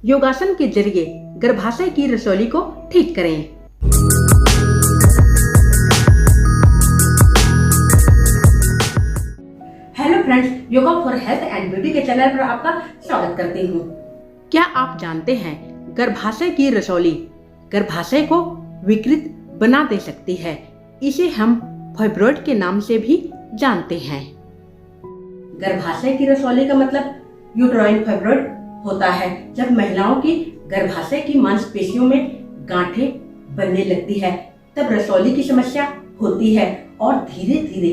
योगासन के जरिए गर्भाशय की रसौली को ठीक करें। Hello friends, yoga for health and beauty के चैनल पर आपका स्वागत करती हूँ। क्या आप जानते हैं गर्भाशय की रसौली गर्भाशय को विकृत बना दे सकती है। इसे हम फाइब्रॉइड के नाम से भी जानते हैं। गर्भाशय की रसौली का मतलब यूट्राइन फाइब्रॉइड होता है। जब महिलाओं की गर्भाशय की मांसपेशियों में गांठें बनने लगती है तब रसौली की समस्या होती है और धीरे धीरे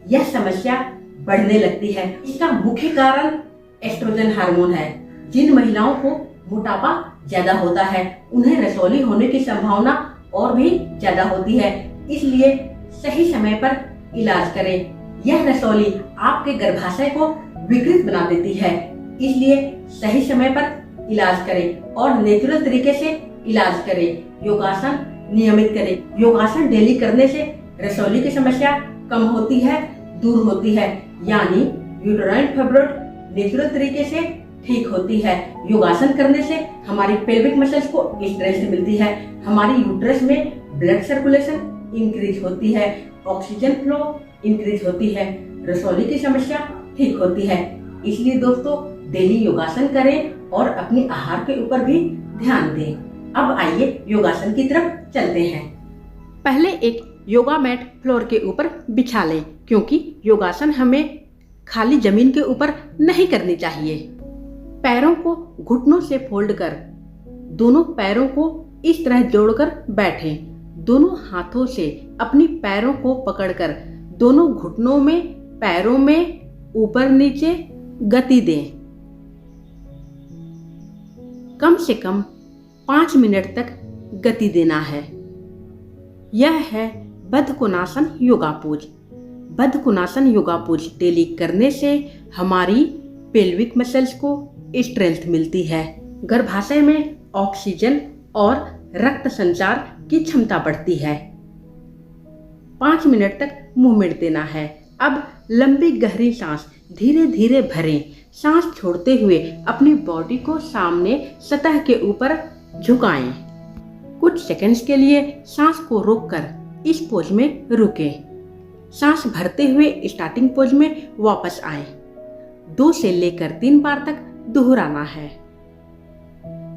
यह समस्या बढ़ने लगती है। इसका मुख्य कारण एस्ट्रोजन हार्मोन है। जिन महिलाओं को मोटापा ज्यादा होता है उन्हें रसौली होने की संभावना और भी ज्यादा होती है। इसलिए सही समय पर इलाज करें। यह रसौली आपके गर्भाशय को विकृत बना देती है, इसलिए सही समय पर इलाज करें और नेचुरल तरीके से इलाज करें। योगासन नियमित करें। योगासन डेली करने से रसौली की समस्या कम होती है, दूर होती है, यानी यूट्राइन फाइब्रॉइड नेचुरल तरीके से ठीक होती है। योगासन करने से हमारी पेल्विक मसल्स को स्ट्रेंथ मिलती है, हमारी यूट्रस में ब्लड सर्कुलेशन इंक्रीज होती है, ऑक्सीजन फ्लो इंक्रीज होती है, रसौली की समस्या ठीक होती है। इसलिए दोस्तों डेली योगासन करें और अपने आहार के ऊपर भी ध्यान दें। अब आइए योगासन की तरफ चलते हैं। पहले एक योगा मैट फ्लोर के ऊपर बिछा लें, क्योंकि योगासन हमें खाली जमीन के ऊपर नहीं करनी चाहिए। पैरों को घुटनों से फोल्ड कर दोनों पैरों को इस तरह जोड़कर बैठें। दोनों हाथों से अपनी पैरों को पकड़कर दोनों घुटनों में पैरों में ऊपर नीचे गति दें। कम से कम 5 मिनट तक गति देना है। यह है Baddhakonasana yoga pose. Baddhakonasana yoga pose daily करने से हमारी पेल्विक मसल्स को स्ट्रेंथ मिलती है। गर्भाशय में ऑक्सीजन और रक्त संचार की क्षमता बढ़ती है। 5 मिनट तक मूवमेंट देना है। अब लंबी गहरी सांस धीरे धीरे भरें। सांस छोड़ते हुए अपनी बॉडी को सामने सतह के ऊपर झुकाएं। कुछ सेकंड्स के लिए सांस को रोककर इस पोज में रुकें। सांस भरते हुए स्टार्टिंग पोज में वापस आएं। 2 से लेकर 3 बार तक दोहराना है।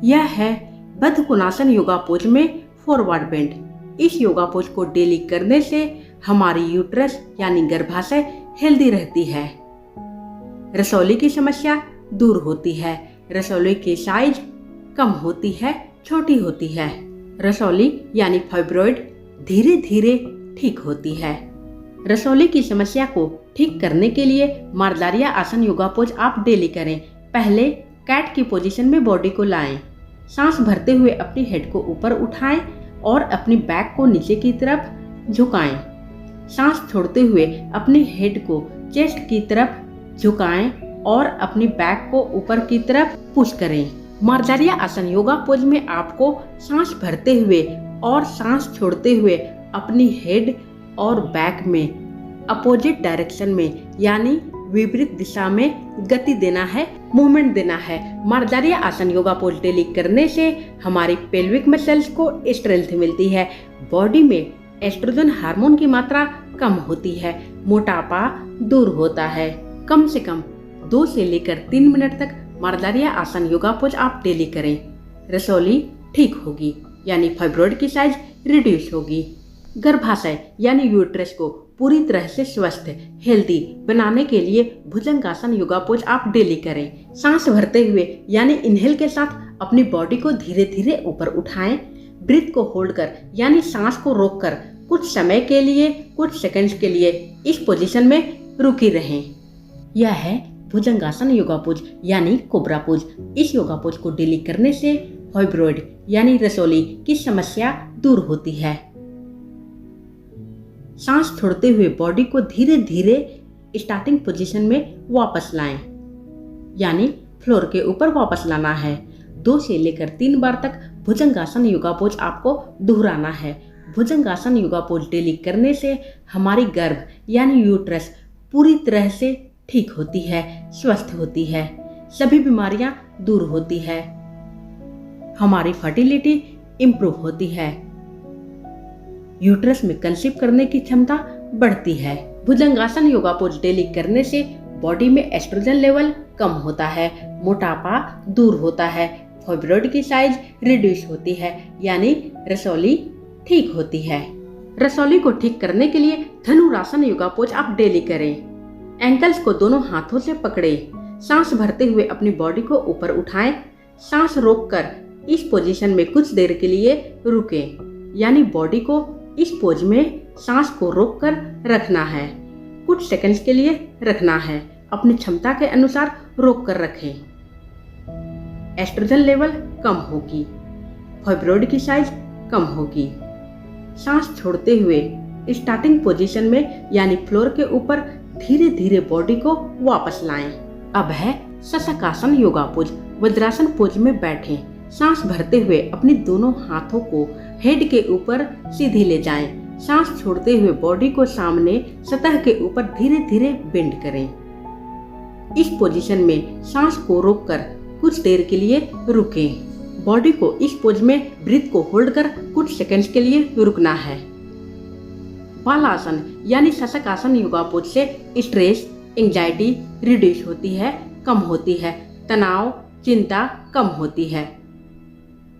यह है बद्धकोणासन योगा पोज में फॉरवर्ड बेंड। इस योगा पोज को डेली करने से हमारी यूट्रस यानी गर्भाशय हेल्दी रहती है। रसौली की समस्या दूर होती है। रसौली की साइज कम होती है, छोटी होती है। रसौली यानी फाइब्रॉइड धीरे धीरे ठीक होती है। रसौली की समस्या को ठीक करने के लिए मार्जारिया आसन योगा पोज आप डेली करें। पहले कैट की पोजीशन में बॉडी को लाएं। सांस भरते हुए अपनी हेड को ऊपर उठाएं और अपनी बैक को नीचे की तरफ झुकाएं। सांस छोड़ते हुए अपनी हेड को चेस्ट की तरफ झुकाएं और अपनी बैक को ऊपर की तरफ पुश करें। मार्जारिया आसन योगा पोज में आपको सांस भरते हुए और सांस छोड़ते हुए अपनी हेड और बैक में अपोजिट डायरेक्शन में यानी विपरीत दिशा में गति देना है, मूवमेंट देना है। मार्जारिया आसन योगा पोज डेली करने से हमारी पेल्विक मसल्स को स्ट्रेंथ मिलती है। बॉडी में एस्ट्रोजन हार्मोन की मात्रा कम होती है, मोटापा दूर होता है। कम से कम 2 से लेकर 3 मिनट तक मार्जारिया आसन योगा पोज आप डेली करें। रसौली ठीक होगी, यानी फाइब्रॉइड की साइज रिड्यूस होगी। गर्भाशय यानी यूट्रस को पूरी तरह से स्वस्थ हेल्दी बनाने के लिए भुजंगासन योगा पोज आप डेली करें। सांस भरते हुए यानी इनहेल के साथ अपनी बॉडी को धीरे धीरे ऊपर उठाएं। ब्रीथ को होल्ड कर यानी सांस को रोककर कुछ समय के लिए, कुछ सेकंड्स के लिए इस पोजीशन में रुकी रहें। यह है भुजंगासन योगा पोज यानी कोबरा पोज। इस योगा पोज को डेली करने से फाइब्रॉइड यानी रसौली की समस्या दूर होती है। सांस छोड़ते हुए बॉडी को धीरे धीरे स्टार्टिंग पोजीशन में वापस लाएं, यानी फ्लोर के ऊपर वापस लाना है। 2 से लेकर 3 बार तक भुजंगासन योगा पोज आपको दोहराना है। भुजंगासन योगा पोज डेली करने से हमारी गर्भ यानी यूट्रस पूरी तरह से ठीक होती है, स्वस्थ होती है, सभी बीमारियां दूर होती है। हमारी फर्टिलिटी इम्प्रूव होती है। यूट्रस में कंसीव करने की क्षमता बढ़ती है। भुजंगासन योगा पोज डेली करने से बॉडी में एस्ट्रोजन लेवल कम होता है, मोटापा दूर होता है, फाइब्रॉइड की साइज रिड्यूस होती है, यानी रसौली ठीक होती है। रसौली को ठीक करने के लिए धनुरासन योगा पोज आप डेली करें। एंकल्स को दोनों हाथों से पकड़े, सांस भरते हुए अपनी बॉडी को ऊपर उठाएं, सांस रोककर इस पोजीशन में कुछ देर के लिए रुकें, यानी बॉडी को इस पोज में सांस को रोककर रखना है, कुछ सेकंड्स के लिए रखना है। अपनी क्षमता के अनुसार रोककर रखें। एस्ट्रोजन लेवल कम होगी, फाइब्रॉइड की साइज कम होगी। सांस छोड़ते हुए स्टार्टिंग पोजीशन में यानी फ्लोर के ऊपर धीरे धीरे बॉडी को वापस लाएं। अब है शशकासन योगा पोज। वज्रासन पोज में बैठें। सांस भरते हुए अपनी दोनों हाथों को हेड के ऊपर सीधी ले जाएं। सांस छोड़ते हुए बॉडी को सामने सतह के ऊपर धीरे धीरे बेंड करें। इस पोजीशन में सांस को रोककर कुछ देर के लिए रुकें। बॉडी को इस पोज में ब्रीथ को होल्ड कर कुछ सेकंड्स के लिए रुकना है। बालासन यानी शशकासन योगा पोज से स्ट्रेस, एंजाइटी रिड्यूस होती है, कम होती है। तनाव, चिंता कम होती है।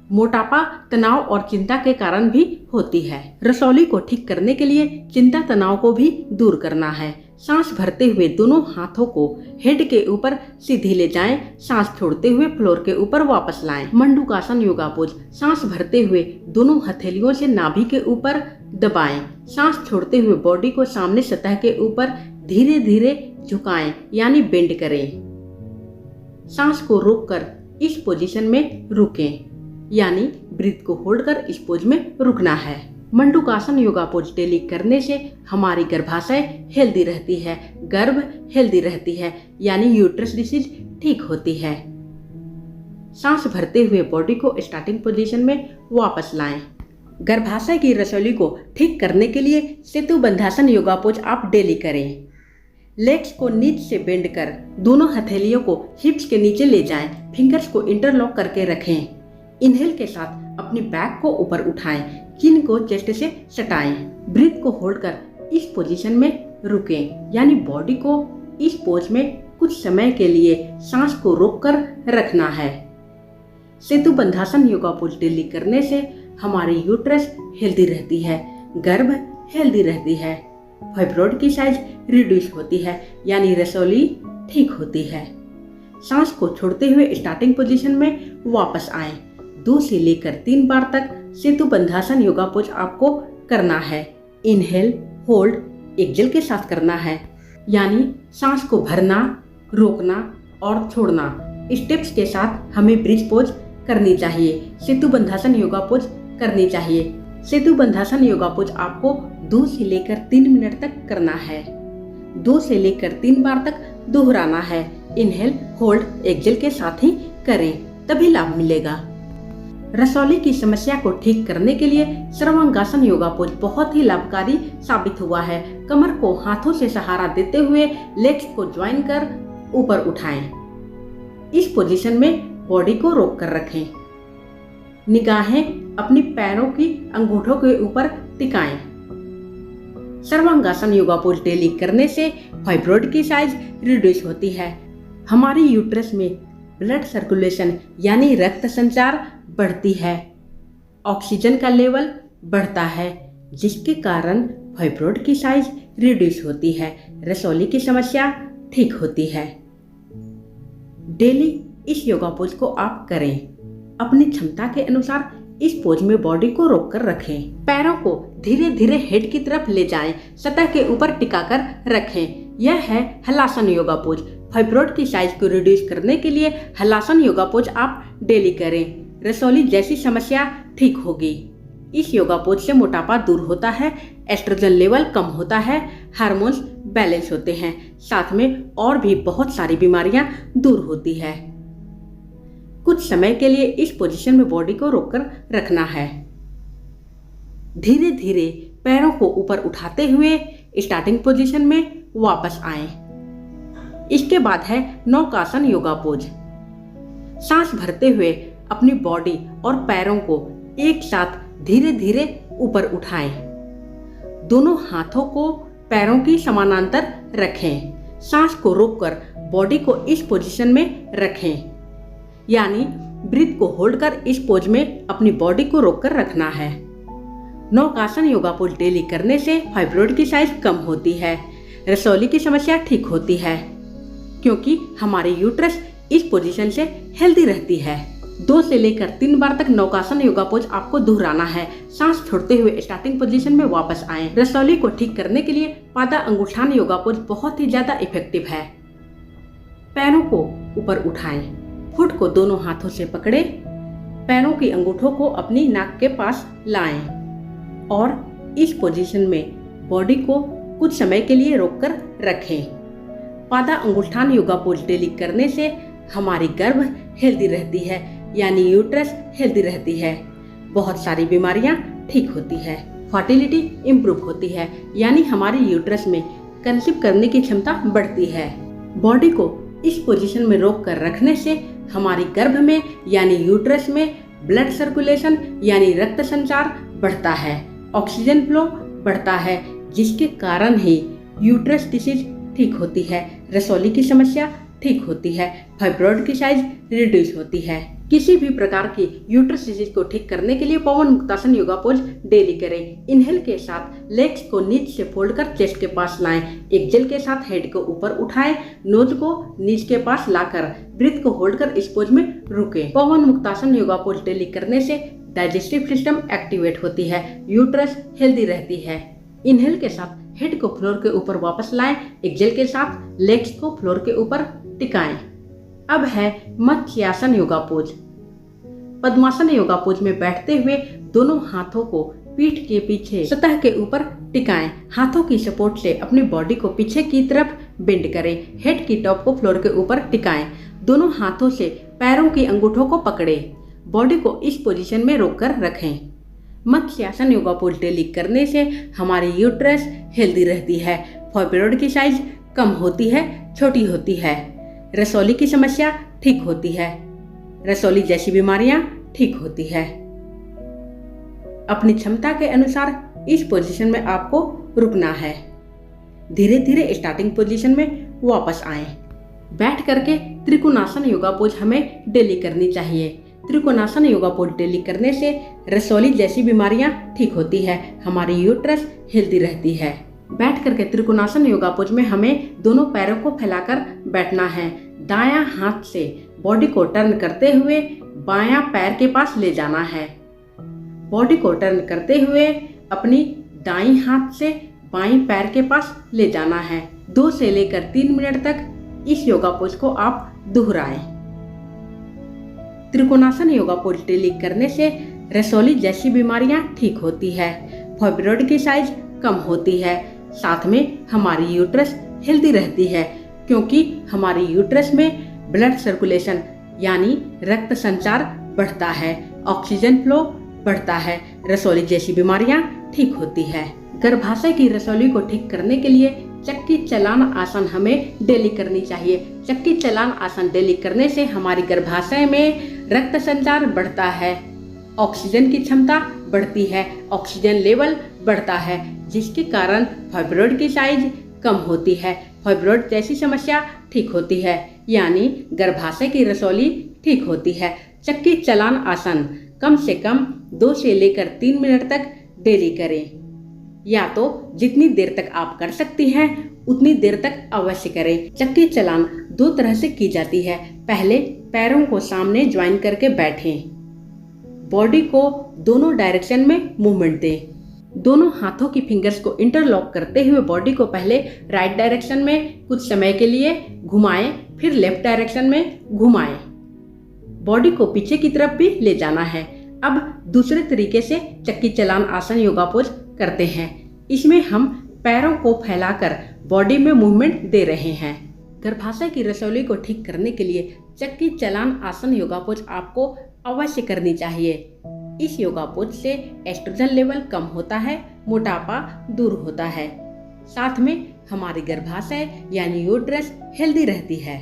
मोटापा तनाव और चिंता के कारण भी होती है। रसौली को ठीक करने के लिए चिंता तनाव को भी दूर करना है। सांस भरते हुए दोनों हाथों को हेड के ऊपर सीधी ले जाएं। सांस छोड़ते हुए फ्लोर के ऊपर वापस लाएं। मंडूकासन योगा पोज। सांस भरते हुए दोनों हथेलियों से नाभि के ऊपर दबाएं। सांस छोड़ते हुए बॉडी को सामने सतह के ऊपर धीरे धीरे झुकाएं, यानी बेंड करें। सांस को रोककर इस पोजीशन में रुकें, यानी ब्रीथ को होल्ड कर इस पोज में रुकना है। मंडूकासन योगा पोज डेली करने से हमारी गर्भाशय हेल्दी रहती है, गर्भ हेल्दी रहती है, यानी यूट्रस डिसीज ठीक होती है। सांस भरते हुए बॉडी को स्टार्टिंग पोजीशन में वापस लाएं। गर्भाशय की रसौली को ठीक करने के लिए सेतु बंधासन योगा पोज आप डेली करें। लेग्स को नीचे से बेंड कर दोनों हथेलियों को हिप्स के नीचे ले जाएं। फिंगर्स को इंटरलॉक करके रखें। इनहेल के साथ अपनी बैक को ऊपर उठाएं, चिन को चेस्ट से सटाएं। ब्रीथ को होल्ड कर इस पोजीशन में रुकें, यानी बॉडी को इस पोज में कुछ समय के लिए सांस को रोककर रखना है। सेतु बंधासन योगा पोज डेली करने से हमारी यूट्रस हेल्दी रहती है, गर्भ हेल्दी रहती है, फाइब्रॉइड की साइज रिड्यूस होती है, यानी रसौली ठीक होती है। सांस को छोड़ते हुए स्टार्टिंग पोजीशन में वापस आएं। 2 से लेकर 3 बार तक सेतु बंधासन योगा पोज आपको करना है। इनहेल, होल्ड, एक्सेल के साथ करना है, यानी सांस को भरना, रोकना और छोड़ना स्टेप्स के साथ हमें ब्रिज पोज करनी चाहिए। सेतु बंधासन योगा पोज करनी चाहिए। सेतु बंधासन योगा पोज आपको 2 से लेकर 3 मिनट तक करना है। 2 से लेकर 3 बार तक दोहराना है। इनहेल, होल्ड, एक्सेल के साथ ही करें, तभी लाभ मिलेगा। रसौली की समस्या को ठीक करने के लिए सर्वांगासन योगा पोज बहुत ही लाभकारी साबित हुआ है। कमर को हाथों से सहारा देते हुए लेग्स को ज्वाइन कर ऊपर उठाएं। इस पोजीशन में बॉडी को रोक कर रखें। निगाहें अपनी पैरों की अंगूठों के ऊपर टिकाएं। सर्वांगासन योगा पोज डेली करने से फाइब्रॉइड की साइज रिड्यूस होती है। हमारी यूट्रस में ब्लड सर्कुलेशन यानी रक्त संचार बढ़ती है, ऑक्सीजन का लेवल बढ़ता है, जिसके कारण फाइब्रॉइड की साइज रिड्यूस होती है, रसौली की समस्या ठीक होती है। डेली इस योगा पोज को आप करें। अपनी क्षमता के अनुसार इस पोज में बॉडी को रोककर रखें। पैरों को धीरे धीरे हेड की तरफ ले जाएं, सतह के ऊपर टिकाकर रखें। यह है हलासन योगा पोज। फाइब्रॉइड की साइज को रिड्यूस करने के लिए हलासन योगा पोज आप डेली करें। रसौली जैसी समस्या ठीक होगी। इस योगा पोज से मोटापा दूर होता है, एस्ट्रोजन लेवल कम होता है, हार्मोन्स बैलेंस होते हैं, साथ में और भी बहुत सारी बीमारियां दूर होती है। कुछ समय के लिए इस पोजीशन में बॉडी को रोककर रखना है। धीरे धीरे पैरों को ऊपर उठाते हुए स्टार्टिंग पोजीशन में वापस आएं। इसके बाद है नौकासन योगा पोज। सांस भरते हुए अपनी बॉडी और पैरों को एक साथ धीरे धीरे ऊपर उठाएं। दोनों हाथों को पैरों की समानांतर रखें। सांस को रोककर बॉडी को इस पोजीशन में रखें, यानी ब्रीथ को होल्ड कर इस पोज में अपनी बॉडी को रोककर रखना है। नौकासन योगा पोज डेली करने से फाइब्रॉइड की साइज कम होती है, रसौली की समस्या ठीक होती है, क्योंकि हमारी यूट्रस इस पोजीशन से हेल्दी रहती है। 2 से लेकर 3 बार तक नौकासन योगा पोज आपको दोहराना है। सांस छोड़ते हुए स्टार्टिंग पोजीशन में वापस आएं। रसौली को ठीक करने के लिए पादा अंगुष्ठान योगा पोज बहुत ही ज्यादा इफेक्टिव है। पैरों को ऊपर उठाएं, फुट को दोनों हाथों से पकड़े, पैरों की अंगूठों को अपनी नाक के पास लाएं और इस पोजीशन में बॉडी को कुछ समय के लिए रोककर रखें। पादा अंगुष्ठान योगा पोज डेली करने से हमारी गर्भ हेल्दी रहती है, यानी यूट्रस हेल्दी रहती है। बहुत सारी बीमारियां ठीक होती है, फर्टिलिटी इम्प्रूव होती है, यानी हमारी यूट्रस में कंसीव करने की क्षमता बढ़ती है। बॉडी को इस पोजीशन में रोक कर रखने से हमारी गर्भ में यानी यूट्रस में ब्लड सर्कुलेशन यानी रक्त संचार बढ़ता है, ऑक्सीजन फ्लो बढ़ता है, जिसके कारण ही यूट्रस डिसीज ठीक होती है, रसौली की समस्या ठीक होती है, फाइब्रॉइड की साइज रिड्यूस होती है। किसी भी प्रकार की यूट्रस डिजीज को ठीक करने के लिए पवन मुक्तासन योगा पोज डेली करें। इनहेल के साथ लेग्स को नीचे से फोल्ड कर चेस्ट के पास लाएं। एक्सेल के साथ हेड को ऊपर उठाएं, नोज को नीचे के पास लाकर ब्रीथ को होल्ड कर इस पोज में रुकें। पवन मुक्तासन योगा पोज डेली करने से डाइजेस्टिव सिस्टम एक्टिवेट होती है, यूट्रस हेल्दी रहती है। इनहेल के साथ हेड को फ्लोर के ऊपर वापस लाएं, एक्सेल के साथ लेग्स को फ्लोर के ऊपर टिकाएं। अब है मत्स्यासन योगा पोज। पद्मासन योगा पोज में बैठते हुए दोनों हाथों को पीठ के पीछे सतह के ऊपर टिकाएं। हाथों की सपोर्ट से अपनी बॉडी को पीछे की तरफ बेंड करें। हेड की टॉप को फ्लोर के ऊपर टिकाएं। दोनों हाथों से पैरों की अंगूठों को पकड़े, बॉडी को इस पोजीशन में रोककर रखें। मत्स्यासन योगा पोज डेली करने से हमारी यूट्रस हेल्दी रहती है, फाइब्रॉइड की साइज कम होती है, छोटी होती है, रसौली की समस्या ठीक होती है, रसौली जैसी बीमारियां ठीक होती है। अपनी क्षमता के अनुसार इस पोजीशन में आपको रुकना है। धीरे धीरे स्टार्टिंग पोजीशन में वापस आएं। बैठ करके त्रिकोणासन योगा पोज हमें डेली करनी चाहिए। त्रिकोणासन योगा पोज डेली करने से रसौली जैसी बीमारियां ठीक होती है, हमारी यूट्रस हेल्दी रहती है। बैठ करके त्रिकोणासन योगा पोज में हमें दोनों पैरों को फैलाकर बैठना है। दायां हाथ से बॉडी को टर्न करते हुए बायां पैर के पास ले जाना है। बॉडी को टर्न करते हुए अपनी दाईं हाथ से बाईं पैर के पास ले जाना है। 2 से लेकर 3 मिनट तक इस योगा पोज को आप दोहराएं। त्रिकोणासन योगा पोज डेली करने से रसौली जैसी बीमारियां ठीक होती है, फाइब्रॉइड की साइज कम होती है, साथ में हमारी यूट्रस हेल्दी रहती है, क्योंकि हमारी यूट्रस में ब्लड सर्कुलेशन यानी रक्त संचार बढ़ता है, ऑक्सीजन फ्लो बढ़ता है, रसौली जैसी बीमारियां ठीक होती है। गर्भाशय की रसौली को ठीक करने के लिए चक्की चलान आसन हमें डेली करनी चाहिए। चक्की चलान आसन डेली करने से हमारी गर्भाशय में रक्त संचार बढ़ता है, ऑक्सीजन की क्षमता बढ़ती है, ऑक्सीजन लेवल बढ़ता है, जिसके कारण फाइब्रॉइड की साइज कम होती है, फाइब्रॉइड जैसी समस्या ठीक होती है, यानी गर्भाशय की रसौली ठीक होती है। चक्की चलान आसन कम से कम 2 से लेकर 3 मिनट तक डेली करें, या तो जितनी देर तक आप कर सकती हैं उतनी देर तक अवश्य करें। चक्की चलान 2 तरह से की जाती है। पहले पैरों को सामने ज्वाइन करके बैठें, बॉडी को दोनों डायरेक्शन में मूवमेंट दें। दोनों हाथों की फिंगर्स को इंटरलॉक करते हुए बॉडी को पहले राइट डायरेक्शन में कुछ समय के लिए घुमाएं, फिर लेफ्ट डायरेक्शन में घुमाएं। बॉडी को पीछे की तरफ भी ले जाना है। अब दूसरे तरीके से चक्की चलान आसन योगा पोज करते हैं। इसमें हम पैरों को फैलाकर बॉडी में मूवमेंट दे रहे हैं। गर्भाशय की रसौली को ठीक करने के लिए चक्की चलान आसन योगा पोज आपको अवश्य करनी चाहिए। इस योगा पोज से एस्ट्रोजन लेवल कम होता है, मोटापा दूर होता है, साथ में हमारी गर्भाशय यानी यूट्रस हेल्दी रहती है।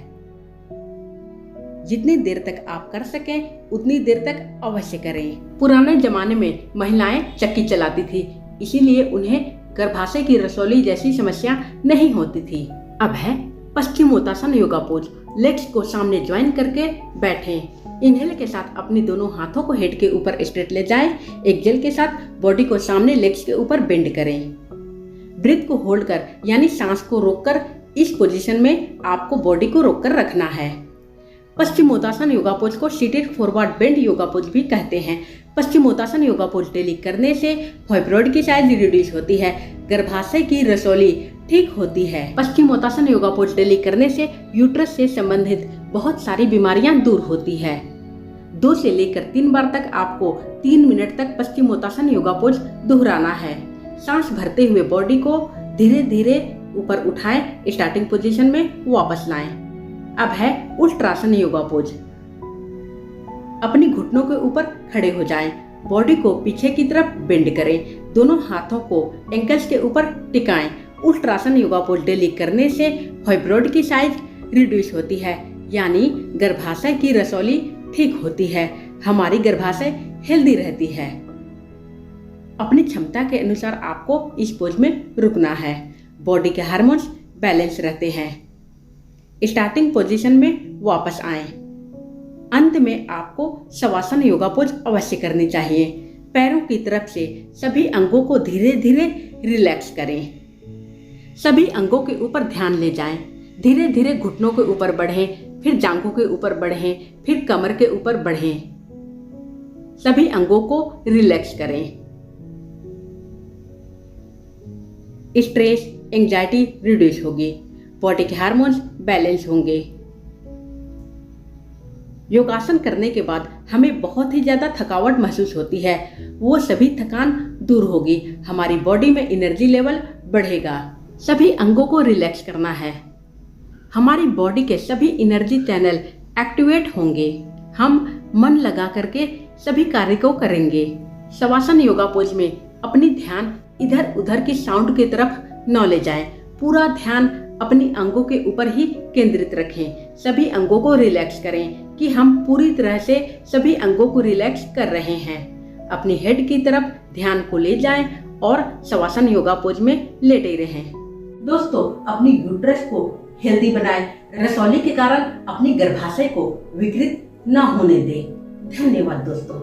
जितनी देर तक आप कर सकें उतनी देर तक अवश्य करें। पुराने जमाने में महिलाएं चक्की चलाती थी, इसीलिए उन्हें गर्भाशय की रसौली जैसी समस्या नहीं होती थी। अब है पश्चिमोत्तासन योगा पोज। लेग्स को सामने ज्वाइन करके बैठें। इनहेल के साथ अपनी दोनों हाथों को हेड के ऊपर स्ट्रेट ले जाएं। एक्सहेल के साथ बॉडी को सामने लेग्स के ऊपर बेंड करें। ब्रीथ को होल्ड कर यानी सांस को रोककर इस पोजीशन में आपको बॉडी को रोककर रखना है। पश्चिमोत्तासन योगा पोज को seated forward bend yoga pose भी कहते हैं। पश्चिमोत्तासन योगा पोज डेली करने से फाइब्रॉइड की साइज रिड्यूस होती है, गर्भाशय की रसौली ठीक होती है। पश्चिमोत्तासन योगा पोज डेली करने से यूट्रस से संबंधित बहुत सारी बीमारियां दूर होती है। 2 से लेकर 3 बार तक आपको 3 मिनट तक पश्चिमोत्तासन योगा पोज दोहराना है। सांस भरते हुए बॉडी को धीरे धीरे ऊपर उठाएं, स्टार्टिंग पोजीशन में वापस लाएं। अब है उल्ट्रासन योगा पोज। अपनी घुटनों के ऊपर खड़े हो जाएं, बॉडी को पीछे की तरफ बेंड करें, दोनों हाथों को एंकल्स के ऊपर टिकाएं। उल्ट्रासन योगा पोज डेली करने से फाइब्रॉइड की साइज रिड्यूस होती है, यानी गर्भाशय की रसौली ठीक होती है, हमारी गर्भाशय हेल्दी रहती है। अपनी क्षमता के अनुसार आपको इस पोज में रुकना है। बॉडी के हार्मोन्स बैलेंस रहते हैं। स्टार्टिंग पोजीशन में वापस आएं। अंत में आपको शवासन योगा पोज अवश्य करनी चाहिए। पैरों की तरफ से सभी अंगों को धीरे धीरे रिलैक्स करें। सभी अंगों के ऊपर ध्यान ले जाएं। धीरे धीरे घुटनों के ऊपर बढ़ें, फिर जांघों के ऊपर बढ़ें, फिर कमर के ऊपर बढ़ें। सभी अंगों को रिलैक्स करें। स्ट्रेस, एंजाइटी रिड्यूस होगी, बॉडी के हार्मोन्स बैलेंस होंगे। योगासन करने के बाद हमें बहुत ही ज्यादा थकावट महसूस होती है, वो सभी थकान दूर होगी, हमारी बॉडी में एनर्जी लेवल बढ़ेगा। सभी अंगों को रिलैक्स करना है। हमारी बॉडी के सभी एनर्जी चैनल एक्टिवेट होंगे। हम मन लगा करके सभी कार्य को करेंगे। शवासन योगा पोज में अपनी ध्यान इधर उधर की साउंड की तरफ न ले जाएं। पूरा ध्यान अपनी अंगों के ऊपर ही केंद्रित रखें। सभी अंगों को रिलैक्स करें कि हम पूरी तरह से सभी अंगों को रिलैक्स कर रहे हैं। अपनी हेड की तरफ ध्यान को ले जाएं और शवासन योगा पोज में लेटे रहें। दोस्तों, अपनी यूट्रस को हेल्दी बनाएं। रसौली के कारण अपनी गर्भाशय को विकृत न होने दें। धन्यवाद दोस्तों।